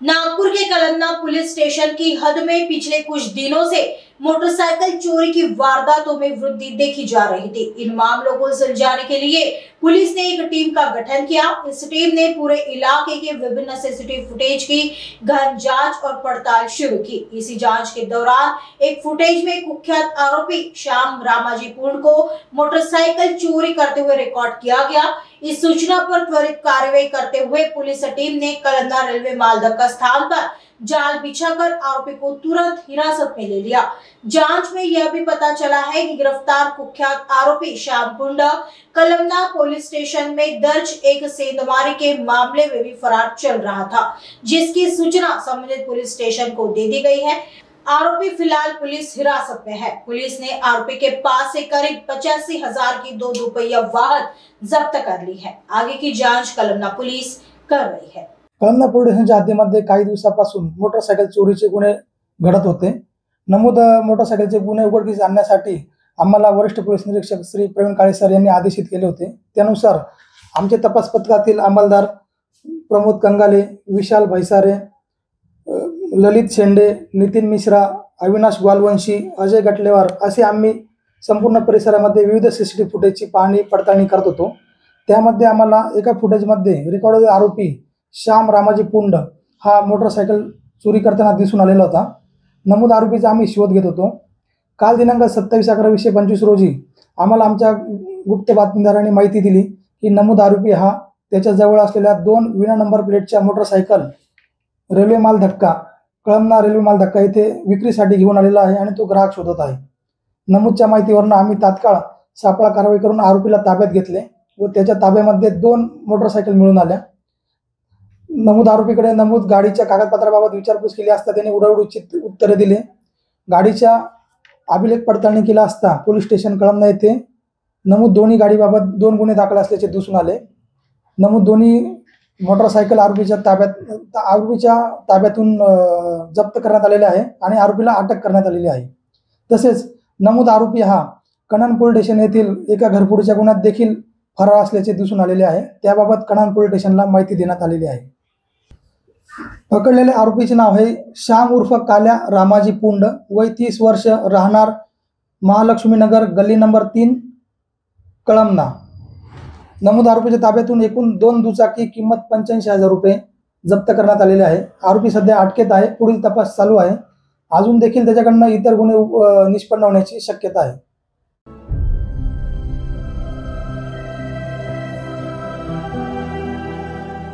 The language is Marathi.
नागपुर के कलन्ना पुलिस स्टेशन की हद में पिछले कुछ दिनों से मोटरसाइकिल चोरी की वारदातों में वृद्धि देखी जा रही थी। इन मामलों को सुलझाने के लिए पुलिस ने एक टीम का गठन किया। इस टीम ने पूरे इलाके के विभिन्न सीसीटीवी फुटेज की गहन जांच और पड़ताल शुरू की। इसी जांच के दौरान एक फुटेज में कुख्यात आरोपी श्याम रामाजी पूर्ण को मोटरसाइकिल चोरी करते हुए रिकॉर्ड किया गया। इस सूचना पर त्वरित कार्रवाई करते हुए पुलिस टीम ने कलन्ना रेलवे मालधक्का स्थान पर जाल बिछाकर आरोपी को तुरंत हिरासत में ले लिया। जांच में यह भी पता चला है कि गिरफ्तार कुख्यात आरोपी श्याम पुंडा कलन्ना पुलिस स्टेशन में दर्ज एक सेंधमारी के मामले में भी फरार चल रहा था, जिसकी सूचना संबंधित पुलिस स्टेशन को दे दी गई है। आरोपी फिलहाल पुलिस हिरासत में है। पुलिस ने आरोपी के पास से करीब 85,000 की 2 दुपहिया वाहन जब्त कर ली है। आगे की जांच कलन्ना पुलिस कर रही है। कलन्ना पोलीस स्टेशनच्या हद्दीमध्ये काही दिवसापासून मोटरसायकल चोरीचे गुन्हे घडत होते। नमूद मोटरसायकलचे गुन्हे उघडकीस आणण्यासाठी आम्हाला वरिष्ठ पोलीस निरीक्षक श्री प्रवीण काळे सर यांनी आदेशित केले होते। त्यानुसार आमचे तपास पथकातील अंमलदार प्रमोद कंगाले, विशाल भैसारे, ललित शेंडे, नितीन मिश्रा, अविनाश ग्वालवंशी, अजय गटलेवार असे आम्ही संपूर्ण परिसरामध्ये विविध सीसीटीव्ही फुटेजची पाहणी पडताळणी करत होतो। त्यामध्ये आम्हाला एका फुटेजमध्ये रेकॉर्ड आरोपी श्याम रामाजी पुंड हा मोटरसायकल चोरी करताना दिसून आलेला होता। नमूद आरोपीचा आम्ही शोध घेत होतो। काल दिनांक 27/11/2025 रोजी आम्हाला आमच्या गुप्त बातमीदारांनी माहिती दिली की नमूद आरोपी हा त्याच्या जवळ असलेल्या 2 विना नंबर प्लेटच्या motorcycle railway Maldhakka Kalamna railway Maldhakka येथे विक्रीसाठी घेऊन आलेला आहे आणि तो ग्राहक शोधत आहे। नमूदच्या माहितीवरून आम्ही तात्काळ सापळा कारवाई करून आरोपीला ताब्यात घेतले व त्याच्या ताब्यामध्ये 2 मोटरसायकल मिळून आल्या। नमूद आरोपीकडे नमूद गाडीच्या कागदपत्राबाबत विचारपूस केली असता त्याने उडवडीची उत्तरे दिले। गाडीच्या अभिलेख पडताळणी केला असता पोलीस स्टेशन कळमना येथे नमूद दोन्ही गाडीबाबत 2 गुन्हे दाखल असल्याचे दिसून आले। नमूद दोन्ही मोटरसायकल आरोपीच्या ताब्यातून जप्त करण्यात आलेले आहे आणि आरोपीला अटक करण्यात आलेली आहे। तसेच नमूद आरोपी हा कणन पोलीस स्टेशन येथील एका घरफोडीच्या गुन्ह्यात देखील फरार असल्याचे दिसून आलेले आहे। त्याबाबत कणन पोलीस स्टेशनला माहिती देण्यात आलेली आहे। पकडलेल्या आरोपीचे नाव आहे श्याम उर्फ काल्या रामाजी पुंड, वय 30 वर्ष, राहणार महालक्ष्मी नगर, गल्ली नंबर 3, कळमना। नमूद आरोपीच्या ताब्यातून एकूण 2 दुचाकी किंमत 85,000 रुपये जप्त करण्यात आलेले आहे। आरोपी सध्या अटकेत आहे। पुढील तपास चालू आहे। अजून देखील त्याच्याकडून इतर गुन्हे निष्पन्न होण्याची शक्यता आहे।